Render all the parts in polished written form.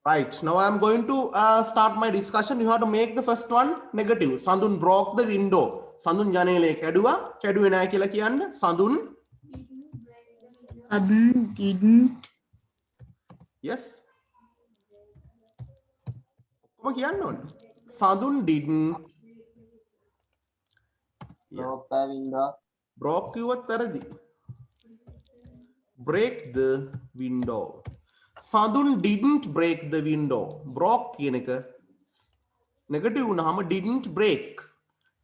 Right. Now I'm going to start my discussion. You have to make the first one negative. Sandun broke the window. Sandun janele kadua. Kaduwe naha kiyala kiyanna. Sandun. Sandun didn't. Yes. Koma kiyanna onne. Sandun didn't. Broke the window. Broke kiwat paradi. Break the window. Sadun didn't break the window. Broke කියන එක negative වුණාම didn't break.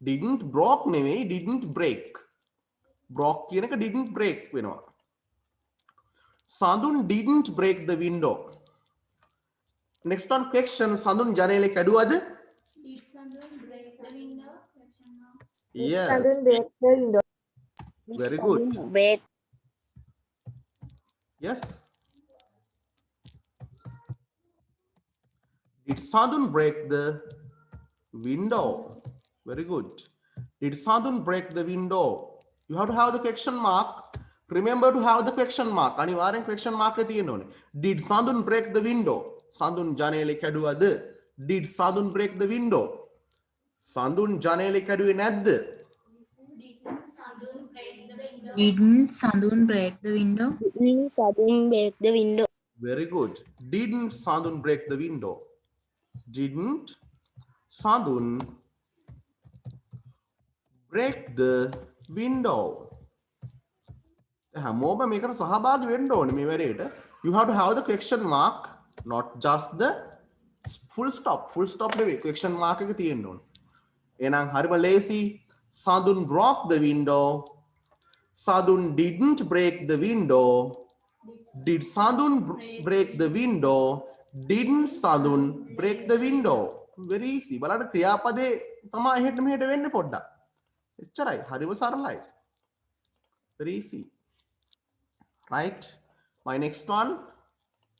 Didn't broke නෙවෙයි didn't break. Broke කියන එක didn't break වෙනවා. Sadun didn't break the window. Next one question. Sadun ජනේලේ කැඩුවද? Did Sandun break the window? Yeah. Sandun break the window. Very good. Break. Yes. Did Sadun break the window? Very good. Did Sadun break the window? You have to have the question mark. Remember to have the question mark. අනිවාර්යෙන් question mark එක තියෙන්න ඕනේ. Did Sadun break the window? Sadun ජනේලේ කැඩුවද? Did Sadun break the window? Sadun ජනේලේ කැඩුවේ නැද්ද? Didn't Sandun break the window? Didn't Sandun break the window? Sandun break the window. Very good. Didn't Sadun break the window? Didn't Sadun break the window? හැමෝම මේකට සහභාගී වෙන්න ඕනේ මේ වැඩේට. You have to have the question mark, not just the full stop. Full stop නෙවෙයි question mark එක තියෙන්න ඕනේ. එහෙනම් හරිම ලේසි. Sadun broke the window. Sadun didn't break the window. Did Sadun break the window? Didn't Sadun break the window? Very easy. බලන්න ක්‍රියාපදේ තමයි එහෙට මෙහෙට වෙන්නේ පොඩ්ඩක්. එච්චරයි. හරිම සරලයි. Very easy. Right? My next one,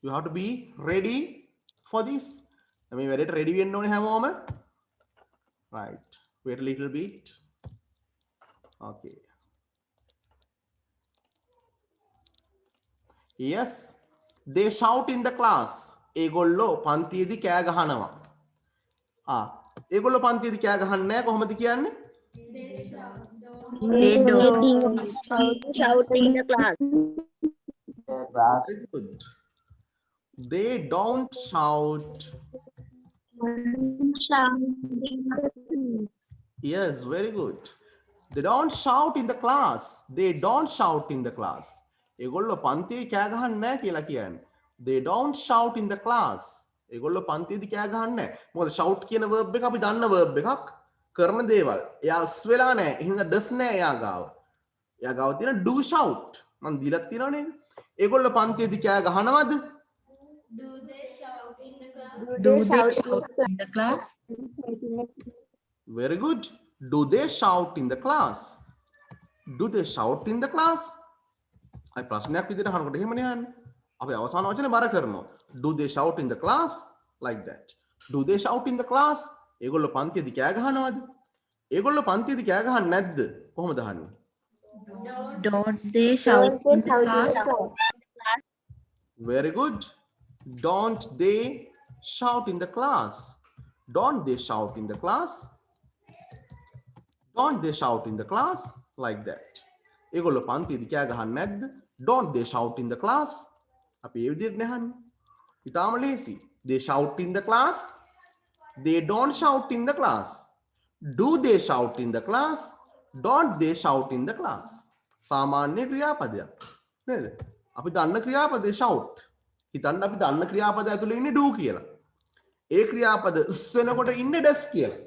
you have to be ready for this. මේ වැඩේට ready වෙන්න ඕනේ හැමෝම. Right. Wait a little bit. Okay. Yes. They shout in the class. ඒගොල්ලෝ පන්තියේදී කෑ ගහනවා. ඒගොල්ලෝ පන්තියේදී කෑ ගහන්නේ නැහැ කොහොමද කියන්නේ? They don't. Shout in the class. Very good. They don't shout. Yes, very good. They don't shout in the class. They don't shout in the class. ඒගොල්ලෝ පන්තියේ කෑ ගහන්නේ නැහැ කියලා කියන්නේ. They don't shout in the class. ඒගොල්ලෝ පන්තියේදී කෑ ගහන්නේ නැහැ. මොකද shout කියන verb එක අපි දන්න verb එකක්. කරන දේවල්. එයා ස් වෙලා නැහැ. එහෙනම් does නැහැ එයා ගාව. එයා ගාව තියෙන do shout. මම දීලා තියෙනවා නේද? ඒගොල්ලෝ පන්තියේදී කෑ ගහනවද? Do they shout in the class? Do they shout in the class? Very good. Do they shout in the class? Do they shout in the class? අය ප්‍රශ්නයක් විදිහට අහනකොට එහෙමනේ අහන්නේ. අපි අවසාන වචනේ බර කරනවා. Do they shout in the class? Like that. Do they shout in the class? ඒගොල්ලෝ පන්තියේදී කෑ ගහනවද? ඒගොල්ලෝ පන්තියේදී කෑ ගහන්නේ නැද්ද? කොහොමද අහන්නේ? Don't they shout in the class? Very good. Don't they shout in the class? Don't they shout in the class? Don't they shout in the class? Like that. ඒගොල්ලෝ පන්තියේදී කෑ ගහන්නේ නැද්ද? Don't they shout in the class? අපි ඒ විදිහට නහන්නේ. ඊටාම ලේසි. They shout in the class. They don't shout in the class. Do they shout in the class? Don't they shout in the class? සාමාන්‍ය ක්‍රියාපදයක්. නේද? අපි දන්න ක්‍රියාපදේ shout. හිතන්න අපි දන්න ක්‍රියාපද ඇතුලේ ඉන්නේ do කියලා. ඒ ක්‍රියාපද s වෙනකොට ඉන්නේ does කියලා.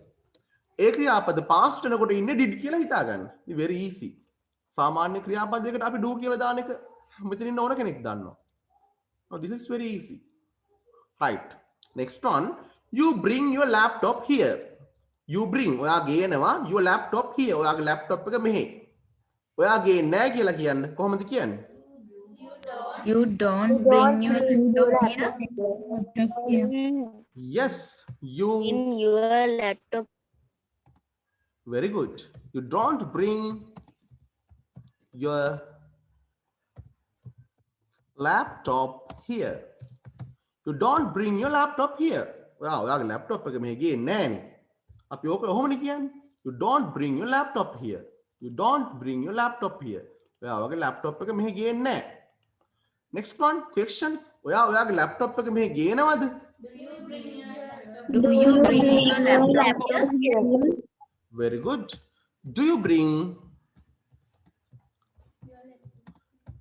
ඒ ක්‍රියාපද past වෙනකොට ඉන්නේ did කියලා හිතාගන්න. It's very easy. සාමාන්‍ය ක්‍රියාපදයකට අපි do කියලා දාන එක මෙතන ඉන්න ඕන කෙනෙක් දන්නවා. Now this is very easy. Right. Next one. You bring your laptop here. You bring. ඔයා ගේනවා your laptop here. ඔයාගේ laptop එක මෙහෙ. ඔයා ගේන්නේ නැහැ කියලා කියන්නේ කොහොමද කියන්නේ? You don't bring your laptop here. Yes. You. In your laptop. Very good. You don't bring your laptop here. You don't bring your laptop here. ඔයා ඔයාගේ laptop එක මෙහෙ ගේන්නේ නෑනේ. අපි ඕක ඔහොමනේ කියන්නේ. You don't bring your laptop here. You don't bring your laptop here. ඔයා ඔයාගේ laptop එක මෙහෙ ගේන්නේ නෑ. Next one question. ඔයා ඔයාගේ laptop එක මෙහෙ ගේනවද? Do you bring your laptop here? Very good. Do you bring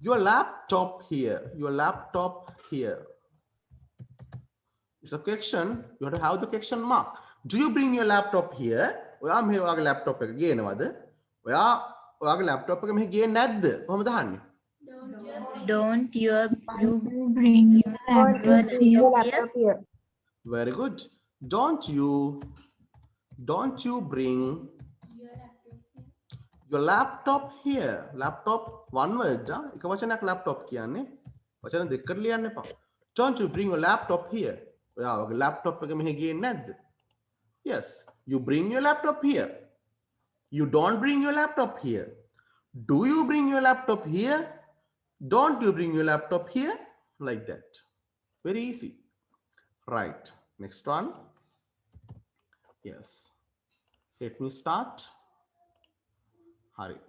your laptop here? Your laptop here. It's a question. You have to have the question mark. Do you bring your laptop here? ඔයා මෙහෙ ඔයාගේ laptop එක ගේනවද? ඔයා ඔයාගේ laptop එක මෙහෙ ගේන්නේ නැද්ද? කොහොමද අහන්නේ? Don't you bring your laptop here? Very good. Don't you bring your laptop here? Laptop one word. එක වචනයක් laptop කියන්නේ. වචන දෙකකට ලියන්න එපා. Don't you bring your laptop here? ඔයා ඔයාගේ laptop එක මෙහෙ ගේන්නේ නැද්ද? Yes, you bring your laptop here. You don't bring your laptop here. Do you bring your laptop here? Don't you bring your laptop here? Like that. Very easy. Right. Next one. Yes. Let me start. Hurry.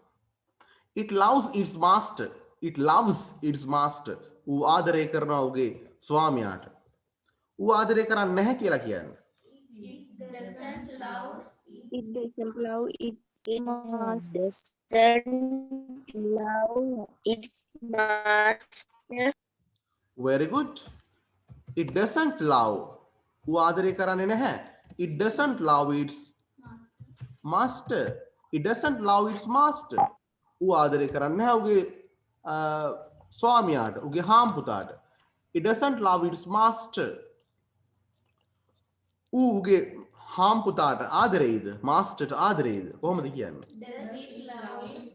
It loves its master. It loves its master. ඌ ආදරය කරනවා ඌගේ ස්වාමියාට. ඌ ආදරය කරන්නේ නැහැ කියලා කියන්නේ. It doesn't love its master. Doesn't love its master. Very good. It doesn't love. ඌ ආදරය කරන්නේ නැහැ. It doesn't love its master. It doesn't love its master. ඌ ආදරය කරන්නේ නැහැ ඌගේ ස්වාමියාට, ඌගේ හාම්පුතාට. It doesn't love its master. ඌගේ හාම්පුතාට ආදරේද? මාස්ටර්ට ආදරේද? කොහොමද කියන්නේ?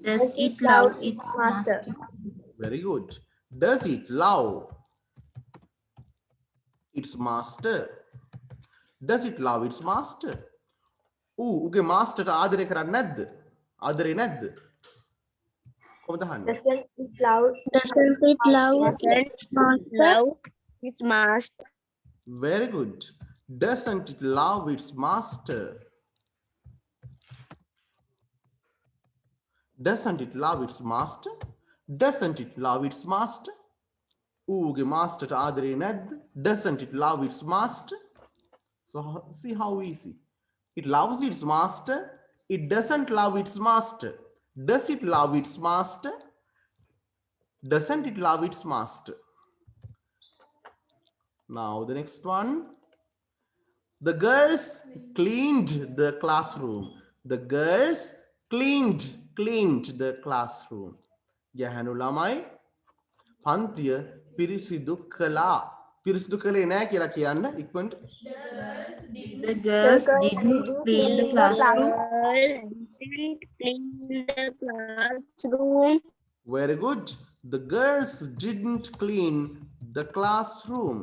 Does it love its master? Very good. Does it love its master? Does it love its master? ඌගේ මාස්ටර්ට ආදරය කරන්නේ නැද්ද? ආදරේ නැද්ද? කොහොමද අහන්නේ? Doesn't it love its master? Very good. Doesn't it love its master? Doesn't it love its master? Doesn't it love its master? ඌගේ මාස්ටර්ට ආදරේ නැද්ද? Doesn't it love its master? So see how easy. It loves its master. It doesn't love its master. Does it love its master? Doesn't it love its master? Now the next one. The girls cleaned the classroom. The girls cleaned the classroom. ගැහැණු ළමයි පන්තිය පිරිසිදු කළා. පිරිසිදු කළේ නැහැ කියලා කියන්න ඉක්මනට. The girls didn't clean the classroom. Didn't clean the classroom. Very good. The girls didn't clean the classroom.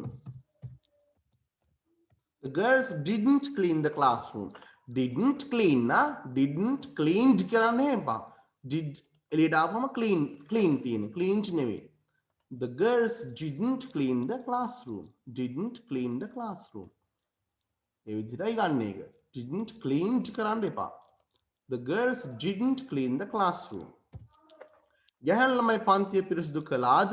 The girls didn't clean the classroom. Didn't clean na? Didn't cleaned කරන්න එපා. Did එළියට ආවම clean තියෙන්නේ. Cleaned නෙවෙයි. The girls didn't clean the classroom. Didn't clean the classroom. ඒ විදිහටයි ගන්න එක. Didn't cleaned කරන්න එපා. The girls didn't clean the classroom. ගැහැණු ළමයි පන්තිය පිරිසිදු කළාද?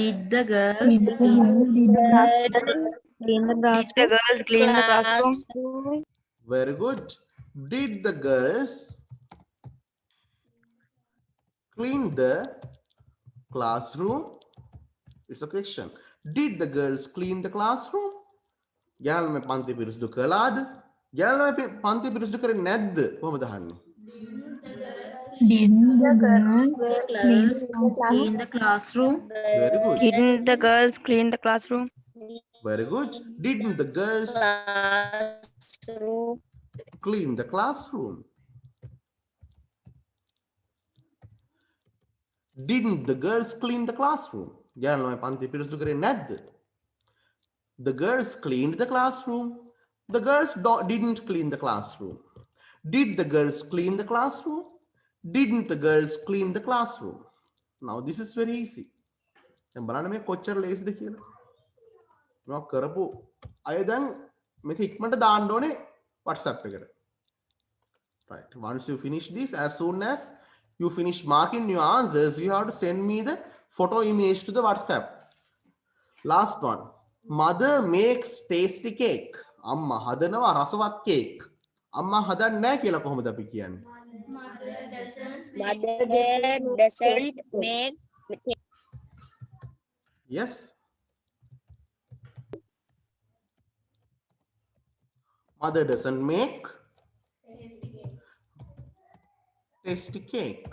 Did the girls clean the classroom? Very good. Did the girls clean the classroom? It's a question. Did the girls clean the classroom? ගැහැණු ළමයි පන්තිය පිරිසිදු කළාද? ගැහැණු ළමයි පන්තිය පිරිසිදු කරන්නේ නැද්ද? කොහොමද අහන්නේ? Didn't the girls clean the classroom? Very good. Didn't the girls clean the classroom? Very good. Didn't the girls Classroom. clean the classroom? Didn't the girls clean the classroom? ගැහැණු ළමයි පන්තිය පිරිසිදු කරේ නැද්ද? The girls cleaned the classroom. The girls didn't clean the classroom. Did the girls clean the classroom? Didn't the girls clean the classroom? Now this is very easy. දැන් බලන්න මේ කොච්චර ලේසිද කියලා. මේවා කරපු අය දැන් මේක ඉක්මනට දාන්න ඕනේ WhatsApp එකට. Right. Once you finish this, as soon as you finish marking your answers, you have to send me the photo image to the WhatsApp. Last one. Mother makes tasty cake. අම්මා හදනවා රසවත් cake. අම්මා හදන්නේ නැහැ කියලා කොහොමද අපි කියන්නේ? Mother doesn't Mother doesn't make Yes. Mother doesn't make tasty cake.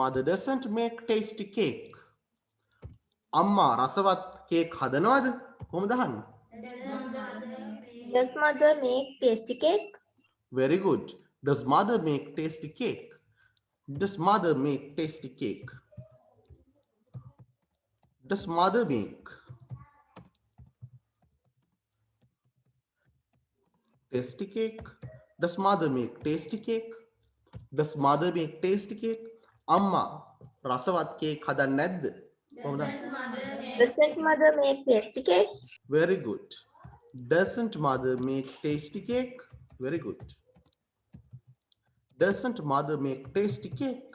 Mother doesn't make tasty cake. අම්මා රසවත් කේක් හදනවද? කොහොමද අහන්නේ? Does mother make tasty cake? Very good. Does mother make tasty cake? Does mother make tasty cake? Does mother make tasty cake? Does mother make tasty cake? Does mother make tasty cake? අම්මා රසවත් cake හදන්නේ නැද්ද? කොහොමද? Doesn't mother make tasty cake? Very good. Doesn't mother make tasty cake? Very good. Doesn't mother make tasty cake?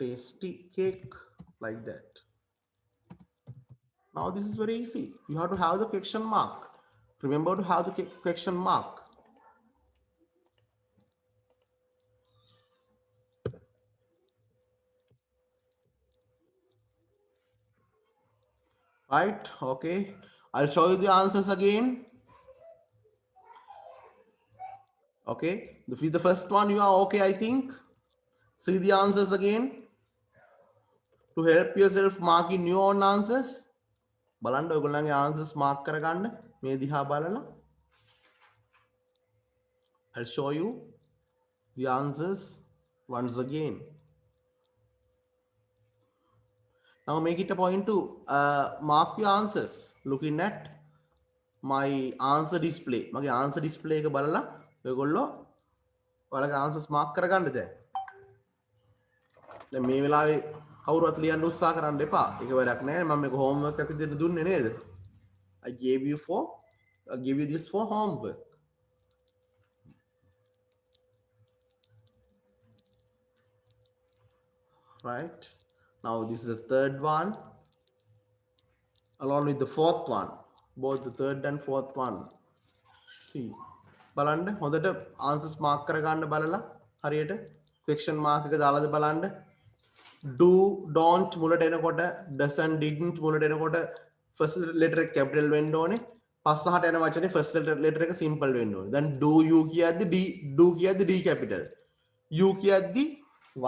Tasty cake, like that. Now this is very easy. You have to have the question mark. Remember to have the question mark. Right, okay. I'll show you the answers again. Okay, the first one you are okay, I think. See the answers again. To help yourself marking your own answers. බලන්න ඔයගොල්ලන්ගේ answers mark කරගන්න මේ දිහා බලලා. I'll show you the answers once again. Now make it a point to mark your answers looking at my answer display. මගේ answer display එක බලලා ඔයගොල්ලෝ ඔයාලගේ answers mark කරගන්න දැන්. දැන් මේ වෙලාවේ කවුරුවත් ලියන්න උත්සාහ කරන්න එපා. ඒක වැඩක් නෑ. මම මේක homework එකක් විදිහට දුන්නේ නේද? I gave you this for homework. Right. Now this is the third one along with the fourth one, both the third and fourth one. See, බලන්න හොඳට answers mark කරගන්න බලලා හරියට question mark එක දාලාද බලන්න. Do, don't මුලට එනකොට doesn't, didn't මුලට එනකොට first letter එක capital වෙන්න ඕනේ. පස්සහට යන වචනේ first letter එක simple වෙන්න ඕනේ. Then do you කියද්දි do කියද්දි D capital. You කියද්දි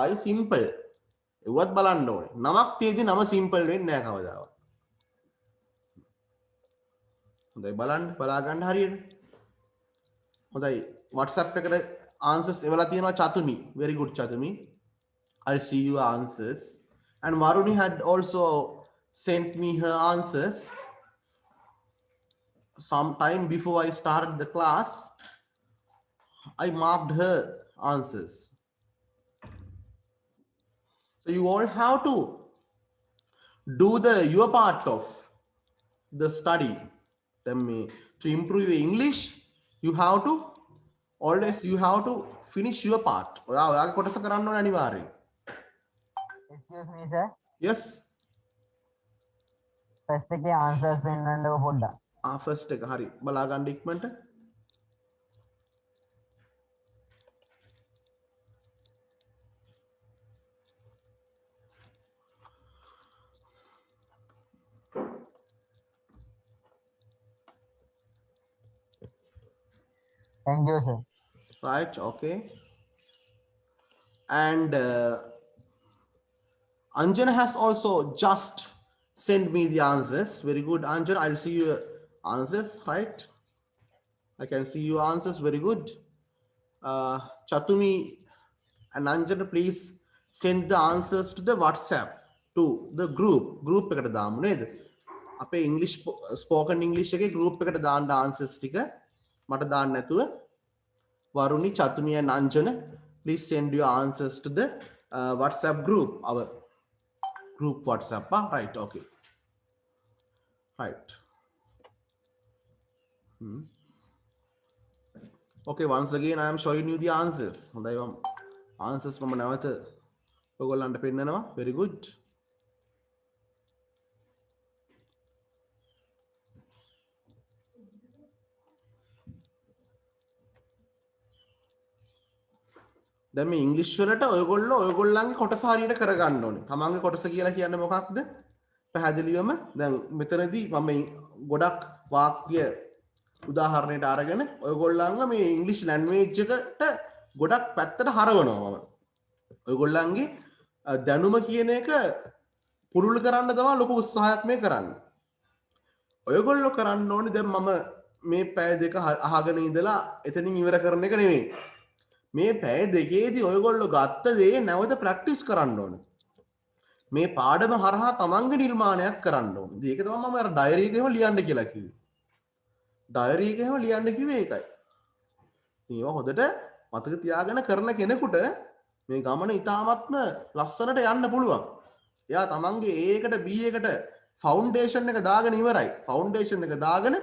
Y simple. ඒවත් බලන්න ඕනේ. නමක් තියදී නම simple වෙන්නේ නැහැ කවදාවත්. හොඳයි බලන්න බලා ගන්න හරියට. හොඳයි WhatsApp එකට answers එවලා තියෙනවා චතුමි. Very good චතුමි. I'll see your answers. And Varuni had also sent me her answers some time before I started the class. I marked her answers. So you all have to do your part of the study. To improve your English, you have to finish your part. ඔයාලා කොටස කරන්න ඕනේ අනිවාර්යයෙන්. Excuse me, sir. Yes. First එකේ answers පෙන්නන්නකො පොඩ්ඩක්. First එක හරි බලා ගන්න ඉක්මනට. Thank you, sir. Right, okay. And Anjana has also just sent me the answers. Very good, Anjana. I'll see your answers, right? I can see your answers. Very good. Chatumi and Anjana, please send the answers to the WhatsApp, to the group. Group එකට දාමු නේද? අපේ English spoken English එකේ group එකට දාන්න answers ටික. මට දාන්න නැතුව Varuni, Chatumi and Anjana, please send your answers to the WhatsApp group, our group WhatsApp. Right, okay. Right. Okay, once again I am showing you the answers. හොඳයි මම answers මම නැවත ඔයගොල්ලන්ට පෙන්නනවා. Very good. දැන් මේ ඉංග්‍රීසි වලට ඔයගොල්ලෝ ඔයගොල්ලන්ගේ කොටස හරියට කරගන්න ඕනේ. තමන්ගේ කොටස කියලා කියන්නේ මොකක්ද? පැහැදිලිවම දැන් මෙතනදී මම ගොඩක් වාක්‍ය උදාහරණයට අරගෙන ඔයගොල්ලන්ව මේ ඉංග්‍රීසි ලැන්ග්වේජ් එකට ගොඩක් පැත්තට හරවනවා මම. ඔයගොල්ලන්ගේ දැනුම කියන එක පුරුදු කරන්න තමයි ලොකු උත්සාහයක් මේ කරන්නේ. ඔයගොල්ලෝ කරන්න ඕනේ දැන් මම මේ පැය දෙක අහගෙන ඉඳලා එතනින් ඉවර කරන එක නෙවෙයි. මේ පැය දෙකේදී ඔයගොල්ලෝ ගත්ත දේ නැවත ප්‍රැක්ටිස් කරන්න ඕනේ. මේ පාඩම හරහා තමන්ගේ නිර්මාණයක් කරන්න ඕනේ. ඒක තමයි මම අර ඩයරි එකේම ලියන්න කියලා කිව්වේ. ඩයරි එකේම ලියන්න කිව්වේ ඒකයි. මේවා හොඳට මතක තියාගෙන කරන කෙනෙකුට මේ ගමන ඉතාමත්ම ලස්සනට යන්න පුළුවන්. එයා තමන්ගේ A එකට B එකට ෆවුන්ඩේෂන් එක දාගෙන ඉවරයි. ෆවුන්ඩේෂන් එක දාගෙන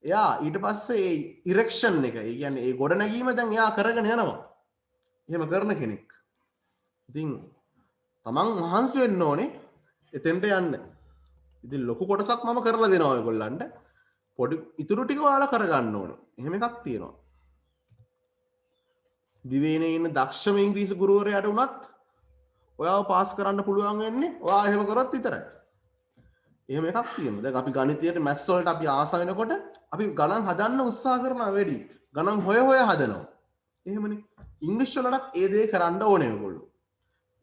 එයා ඊට පස්සේ ඒ ඉරෙක්ෂන් එක, ඒ කියන්නේ ඒ ගොඩනැගීම දැන් එයා කරගෙන යනවා. එහෙම කරන කෙනෙක්. ඉතින් තමන් මහන්සි වෙන්න ඕනේ එතෙන්ට යන්න. ඉතින් ලොකු කොටසක් මම කරලා දෙනවා ඔයගොල්ලන්ට. පොඩි ඉතුරු ටික ඔයාලා කරගන්න ඕනේ. එහෙම එකක් තියෙනවා. දිවයිනේ ඉන්න දක්ෂම ඉංග්‍රීසි ගුරුවරයාට උනත් ඔයාව පාස් කරන්න පුළුවන් වෙන්නේ ඔයා එහෙම කරොත් විතරයි. එහෙම එකක් තියෙනවා. දැන් අපි ගණිතයට මැත්ස් වලට අපි ආස වෙනකොට අපි ගණන් හදන්න උත්සාහ කරනවා වැඩි. ගණන් හොය හදනවා. එහෙමනේ. ඉංග්‍රීසි වලට ඒ දේ කරන්න ඕනේ ඔයගොල්ලෝ.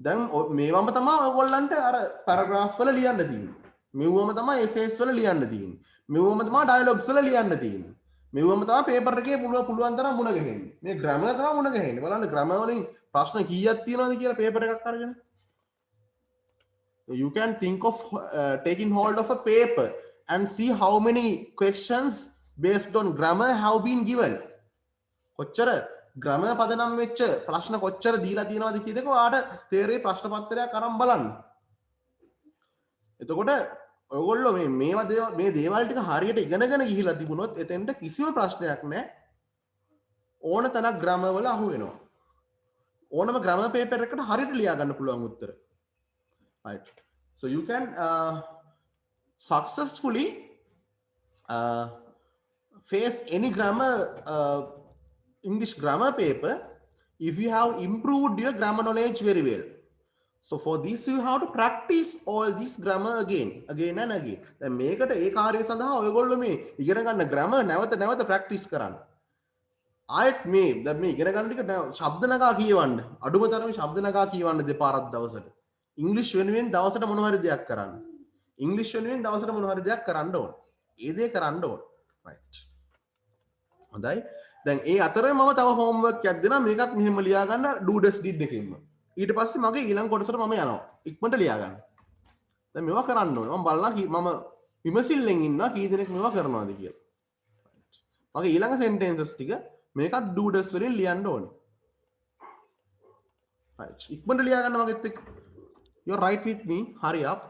දැන් මේවම තමයි ඔයගොල්ලන්ට අර පැරග්‍රාෆ් වල ලියන්න තියෙන්නේ. මෙව්වම තමයි එසේස් වල ලියන්න තියෙන්නේ. මෙව්වම තමයි ඩයලොග්ස් වල ලියන්න තියෙන්නේ. මෙව්වම තමයි පේපර් එකේ පුළුවන් තරම් මුණ ගැහෙන්නේ. මේ ග්‍රැමර් තමයි මුණ ගැහෙන්නේ. බලන්න ග්‍රැමර් වලින් ප්‍රශ්න කීයක් තියෙනවද කියලා පේපර් එකක් අරගෙන. You can think of taking hold of a paper and see how many questions based on grammar have been given. කොච්චර ග්‍රැමර් පදනම් වෙච්ච ප්‍රශ්න කොච්චර දීලා තියෙනවද කියන එක ඔයාලට තේරෙයි ප්‍රශ්න පත්‍රයක් අරන් බලන්න. එතකොට ඔයගොල්ලෝ මේ දේවල් ටික හරියට ඉගෙනගෙන ගිහිලා තිබුණොත් එතෙන්ට කිසිම ප්‍රශ්නයක් නැහැ. ඕන තැනක් ග්‍රැමර් වල අහු වෙනවා. ඕනම ග්‍රැමර් පේපර් එකකට හරියට ලියා ගන්න පුළුවන් උත්තර. Right. So you can successfully face any grammar English grammar paper if you have improved your grammar knowledge very well. So for this you have to practice all this grammar again and again. දැන් මේකට ඒ කාර්යය සඳහා ඔයගොල්ලෝ මේ ඉගෙන ගන්න grammar නැවත practice කරන්න. ආයෙත් මේ දැන් මේ ඉගෙන ගන්න ටික ශබ්ද නගා කියවන්න. අඩුම තරමේ ශබ්ද නගා කියවන්න දෙපාරක් දවසට. ඉංග්‍රීසි වෙනුවෙන් දවසට මොන හරි දෙයක් කරන්න. ඉංග්‍රීසි වෙනුවෙන් දවසට මොන හරි දෙයක් කරන්න ඕන. ඒ දේ කරන්න ඕන. right. හොඳයි. දැන් ඒ අතරේ මම තව homework එකක් දෙනවා. මේකත් මෙහෙම ලියා ගන්න do does did එකකින්ම. ඊට පස්සේ මගේ ඊළඟ කොටසට මම යනවා. ඉක්මනට ලියා ගන්න. දැන් මේවා කරන්න ඕනේ. මම බලනවා මම විමසිල්ලෙන් ඉන්නවා කී දෙනෙක් මේවා කරනවද කියලා. මගේ ඊළඟ sentences ටික මේකත් do does වලින් ලියන්න ඕනේ. right. ඉක්මනට ලියා ගන්න මගෙත් එක්ක. You're right with me. Hurry up.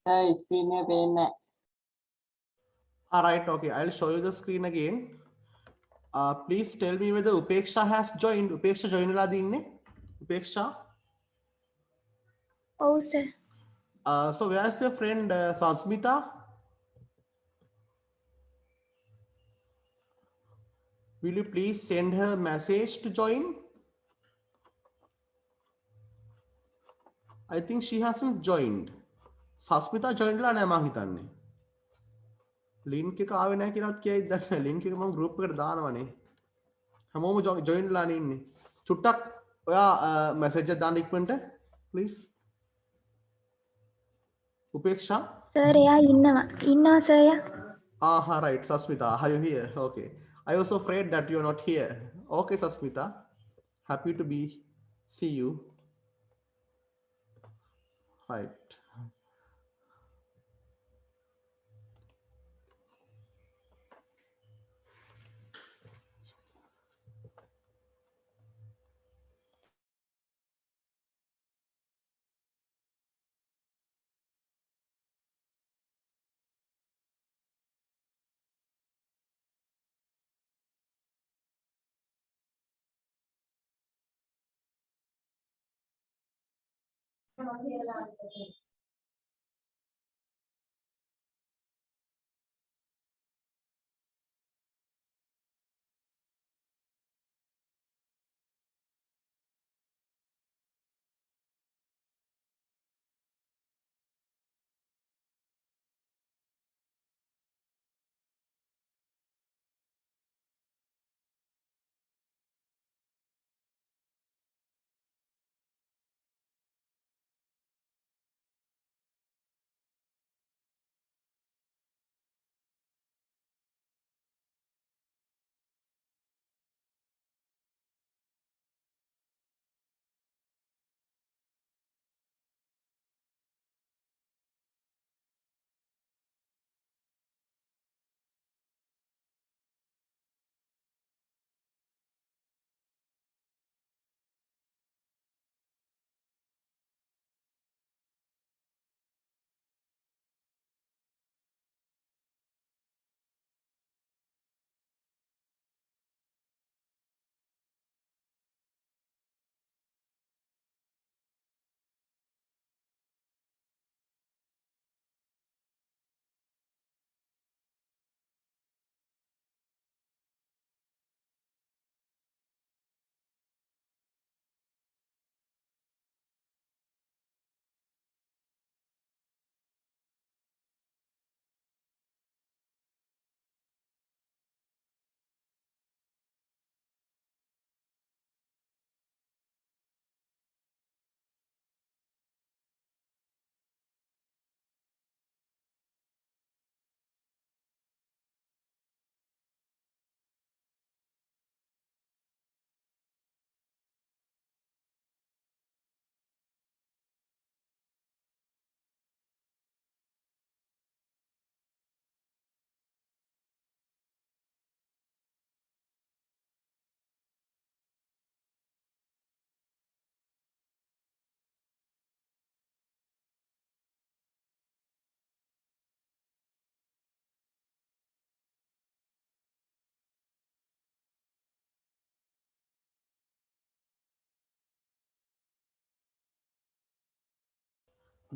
screen එක පේන්නේ All right, okay, I'll show you the screen again. Please tell me whether Upeksha has joined. Upeksha join වෙලා දින්නේ? Upeksha? Oh, sir. So where's your friend Sasmita? Will you please send her message to join? I think she hasn't joined. Sasmita joined la නෑ මං හිතන්නේ. Link එක ආවේ නැහැ කියලාත් කියයිද දන්නේ. Link එක මම group එකට දානවනේ. හැමෝම join ලා නේ ඉන්නේ. චුට්ටක් ඔයා message එක දාන්න ඉක්මනට please. Upeksha? Sir, එයා ඉන්නවා sir එයා. Ah, right, Sasmita, are you here? Okay. I was afraid that you're not here. Okay, Sasmita. Happy to see you. Right.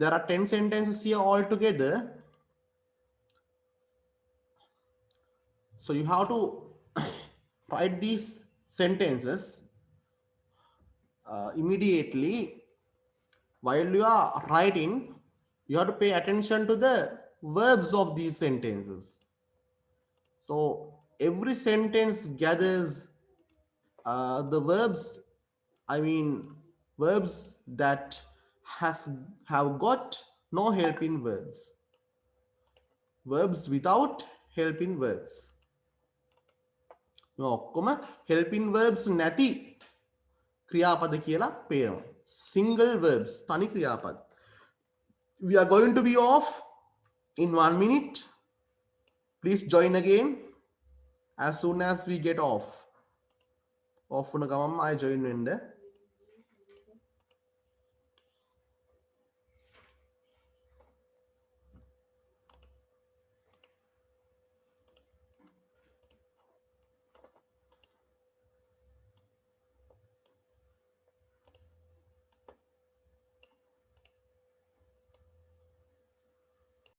There are 10 sentences here altogether. So you have to write these sentences immediately. While you are writing, you have to pay attention to the verbs of these sentences. So every sentence gathers the verbs, verbs that have got no helping words. Verbs without helping words. ඔක්කොම helping verbs නැති ක්‍රියාපද කියලා පේනවා. Single verbs, තනි ක්‍රියාපද. We are going to be off in 1 minute. Please join again as soon as we get off. Off වුණ ගමන්ම I join වෙන්න.